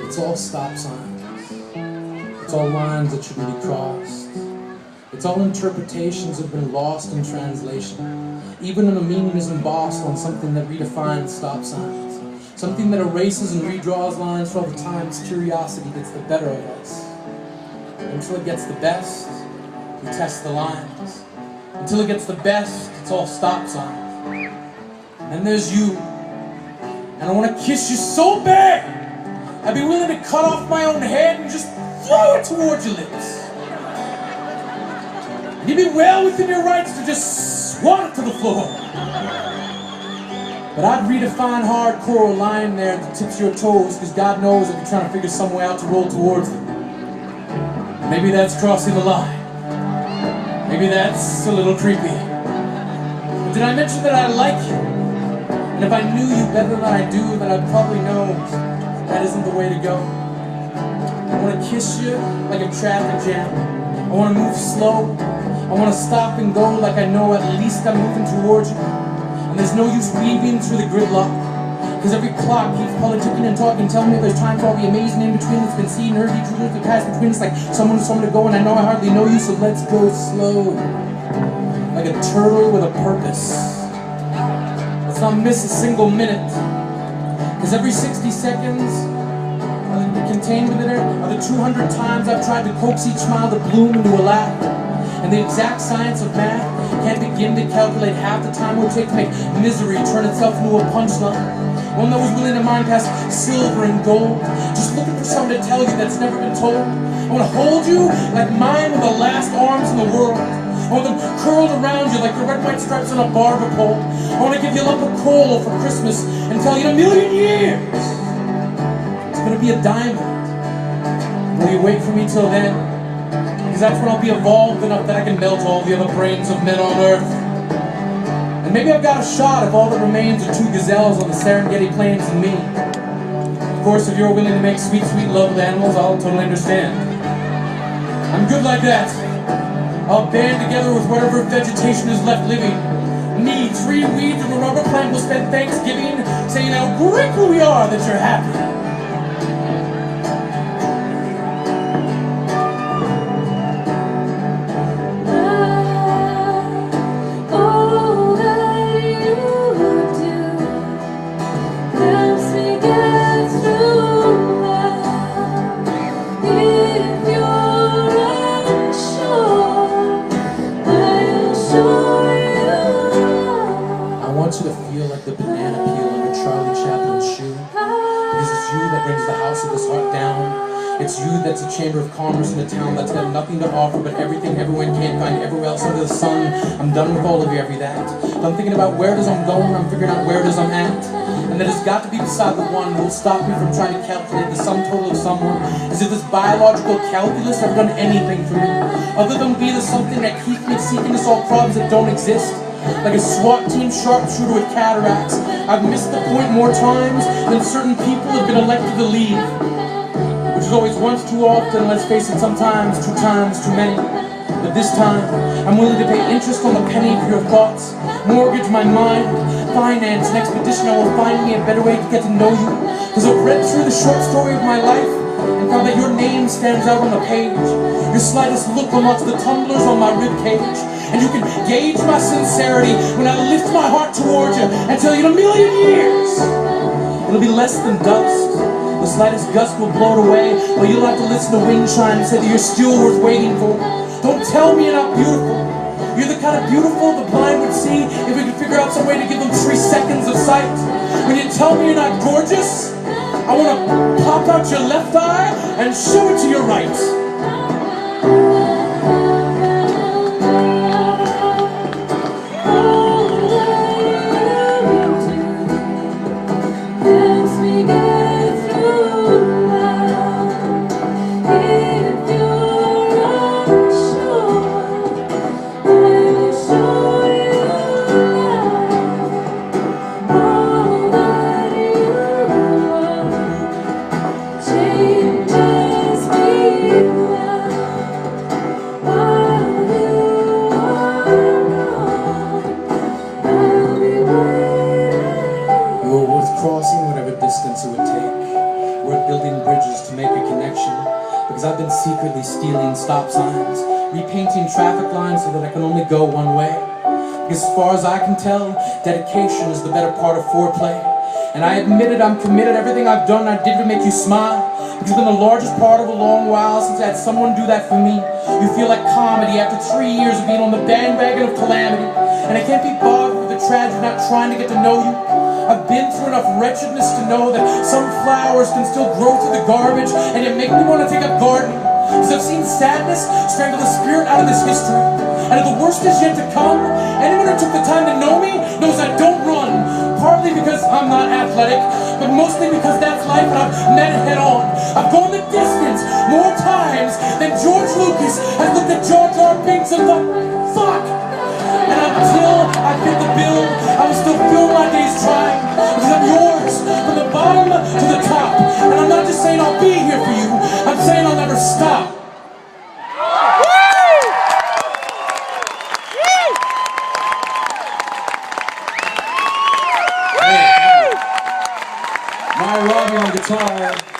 It's all stop signs. It's all lines that shouldn't be crossed. It's all interpretations that have been lost in translation. Even when a meaning is embossed on something that redefines stop signs. Something that erases and redraws lines for all the times curiosity gets the better of us. Until it gets the best, we test the lines. Until it gets the best, it's all stop signs. And then there's you. And I want to kiss you so bad, I'd be willing to cut off my own head and just throw it towards your lips. You'd be well within your rights to just swat it to the floor. But I'd redefine hardcore lying there at the tips of your toes, because God knows if you're trying to figure some way out to roll towards them. Maybe that's crossing the line. Maybe that's a little creepy. But did I mention that I like you? And if I knew you better than I do, then I'd probably know that isn't the way to go. I want to kiss you like a traffic jam. I want to move slow. I want to stop and go like I know at least I'm moving towards you. And there's no use weaving through the gridlock, because every clock keeps politicking and talking, telling me there's time for all the amazing in between that's been seen, heard, each other to pass between us like someone to go, and I know I hardly know you, so let's go slow. Like a turtle with a purpose. Let's not miss a single minute, because every 60 seconds contained within it are the 200 times I've tried to coax each smile to bloom into a laugh. And the exact science of math can't begin to calculate half the time it would take to make misery turn itself into a punchline. One that was willing to mine past silver and gold, just looking for something to tell you that's never been told. I want to hold you like mine with the last arms in the world. I want them curled around you like the red white stripes on a barber pole. I want to give you a lump of coal for Christmas and tell you in a million years it's going to be a diamond. Will you wait for me till then? Because that's when I'll be evolved enough that I can melt all the other brains of men on Earth. And maybe I've got a shot if all that remains are 2 gazelles on the Serengeti Plains and me. Of course, if you're willing to make sweet, sweet love with animals, I'll totally understand. I'm good like that. I'll band together with whatever vegetation is left living. Me, 3 weeds of a rubber plant will spend Thanksgiving saying how grateful we are that you're happy. I want you to feel like the banana peel under Charlie Chaplin's shoe, because it's you that brings the house of this heart down. It's you that's a chamber of commerce in a town that's got nothing to offer but everything everyone can't find everywhere else under the sun. I'm done with all of you, every that. I'm thinking about where it is I'm going, I'm figuring out where it is I'm at. And that has got to be beside the one who will stop me from trying to calculate the sum total of someone, as if this biological calculus ever done anything for me, other than be the something that keeps me seeking to solve problems that don't exist. Like a SWAT team sharpshooter with cataracts, I've missed the point more times than certain people have been elected to leave. Which is always once too often, let's face it, sometimes 2 times too many. But this time, I'm willing to pay interest on the penny for your thoughts, mortgage my mind, finance an expedition that will find me a better way to get to know you. Because I've read through the short story of my life and found that your name stands out on the page. Your slightest look unlocks the tumblers on my ribcage. And you can gauge my sincerity when I lift my heart towards you and tell you in a million years it'll be less than dust. The slightest gust will blow it away, but you'll have to listen to wind chime and say that you're still worth waiting for. Don't tell me you're not beautiful. You're the kind of beautiful the blind would see if we could figure out some way to give them 3 seconds of sight. When you tell me you're not gorgeous, I want to pop out your left eye and show it to your right. Changes me. I've been secretly stealing stop signs, repainting traffic lines so that I can only go one way. Because as far as I can tell, dedication is the better part of foreplay. And I admit it, I'm committed. Everything I've done, I did to make you smile. It's been the largest part of a long while since I had someone do that for me. You feel like comedy after 3 years of being on the bandwagon of calamity. And I can't be bothered with the tragedy, not trying to get to know you. I've been through enough wretchedness to know that some flowers can still grow through the garbage and it make me want to take up gardening. Because I've seen sadness strangle the spirit out of this history. And if the worst is yet to come, anyone who took the time to know me knows I don't run. Partly because I'm not athletic, but mostly because that's life and I've met it head on. I've gone the distance more times than George Lucas has looked at Jar Jar Binks and thought, fuck! And until I fit the bill, I will still fill my days trying. Because I'm yours, from the bottom to the top. And I'm not just saying I'll be here for you, I'm saying I'll never stop. My Robbie on guitar.